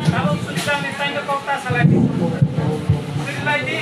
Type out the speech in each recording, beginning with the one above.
Kalau sudah ditanya kau tak salah di. Sudah di.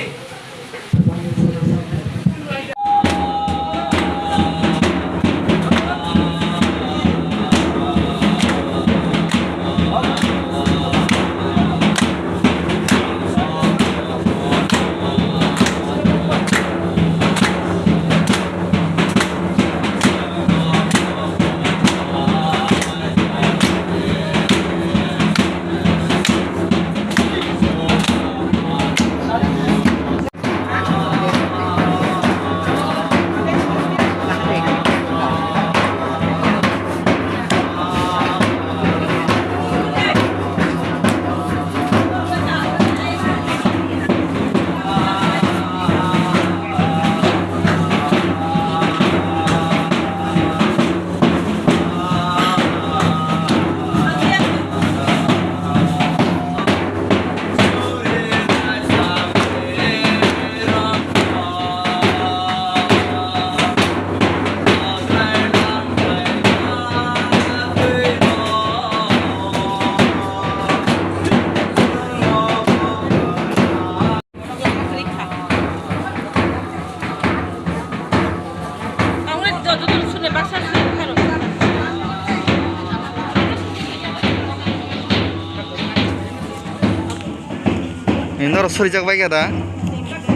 너로 소리 작고 발견다.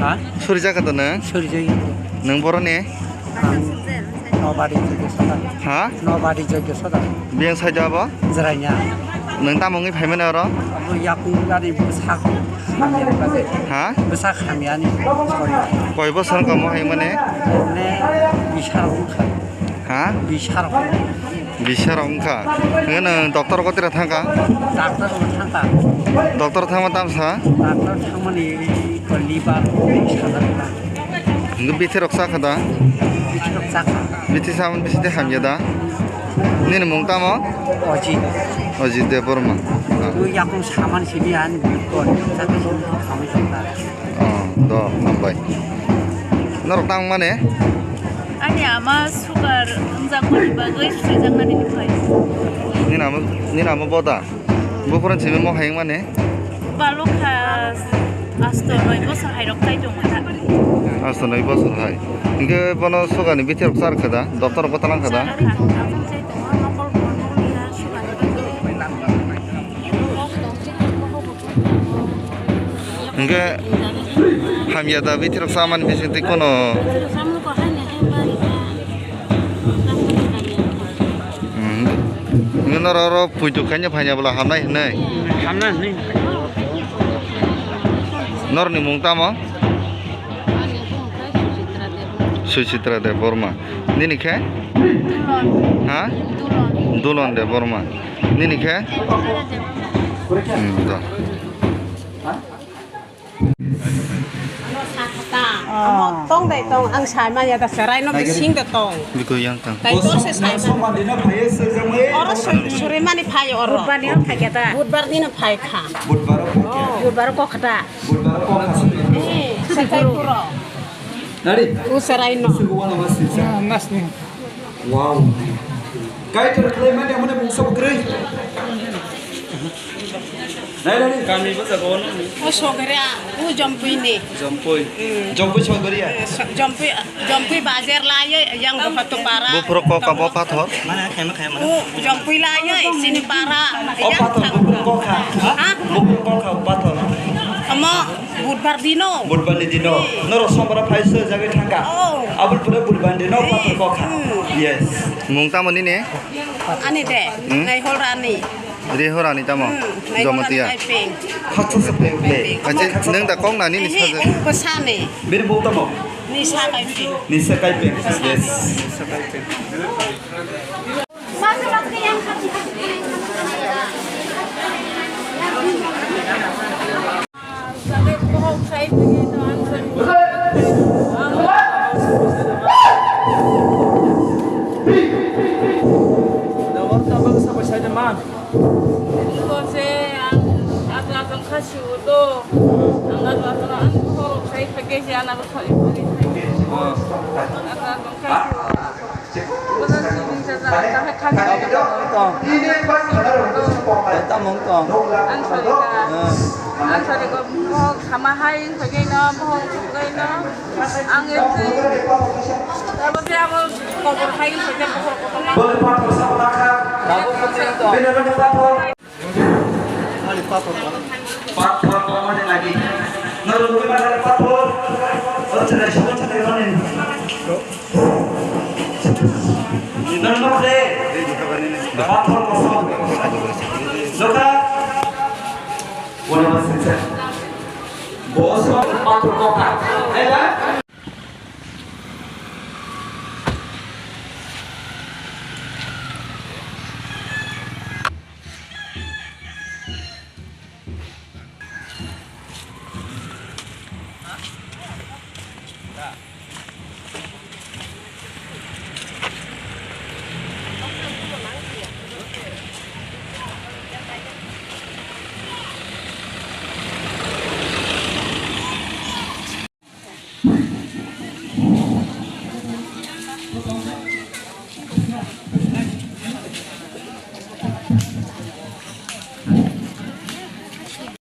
아? 소리 작거든. 소리 저기 능 보러네. 너바리 저기 서다. 하? 너바리 저기 서다. 미영 사자 봐. 저라냐. 능 따먹이 팔면 알아. 뭐 약국가리 무삭 하면까지. 하? 무삭 하면이 소리. 거의 벗어는 거뭐 해면에. 네 미샤로 하? 미샤로 미샤라 옹카. 그거는 dokter kok tidak tangka. 닥터 상가. dokter tangma tamsa. 닥터 상만이 걸리바 미샤다. 이거 밑에 럭삭하다. 미치로 싹. 밑에 사면 밑에 함여다. 니는 몽따모? 어지. 어지 대 보르마. 그 약국 4만 10이 한 물건 짝이 가면 좋다. 너 남바이. 너로 땅만해? 아니 아마 수가 응장머리 bagay 수장만 있는 거예요. 니 나무 보다. 뭐 그런 집에 뭐 하행만해? 발로카 아스토노이 버스 하이럭타이 동하다. 알았어, 너 입어서 하이. 이게 번호 수간이 밑에 럭삭하다. dokter kok talang하다. 이게 함이야다 밑에 럭삭만 비슷 있고는. ngeroro bujukannya banyak belah hamnai nih. hamnan nih. Nor nih mungta mo? Sucitra de Burma. Nini ke? Hah? Dulon de Burma. Nini ke? Dah. tong dai tong ang sai ma ya da sarai no bising da tong Biko yang tang. dai to se sai ma ora suri mani phai ora budbar ni phai kata budbar ni phai kha budbar ko khata eh sakai puro Nari. u sarai no Mas nih. Wow. Kait terklaim mana yang mana bungsu bergerai. Nari. Kami bisa kono. o sogria u jompui ni Jampoi. Jampoi sogari ya. jompui bajar la ye yang batu para Bu pro kok apa pathor? mana kayak u jompui la ye sini para Oh pathor bubuk koka. ha Bubuk koka pathor. amo budbar dino Burbandi dino. Noro sombara paisa jaga tangga. oh Abul pura burbandi no pathor koka. Yes. Mungta mo nini? ani de ngai holrani Rihorani tamo. ngai Jomatia. holrani peng Hatu sepe. Aje neng da kong na nini ini saja. pesane Mir bukta mo. ni sa kai peng Nisa kai peng. Yes. 이것에 아까 가시고도 안 가져와서 안 서로 저희 패키지 하나로 서 이쁘게 아까 가시고 무슨 소리인지 잘 가시고 Ini pas kadar untuk sepuluh. Ang sorry ko mo kamahain pagay na mo pagay na ang ito tapos ako cover pagay ko Boleh Pak bersama makan. Benar benar Pak. Pak mana lagi? Nurul mana Pak? Oh cerita siapa cerita mana ini? Nurul deh. Pak kosong. Loka. Boleh masuk. Bos Pak Koka. Ayo.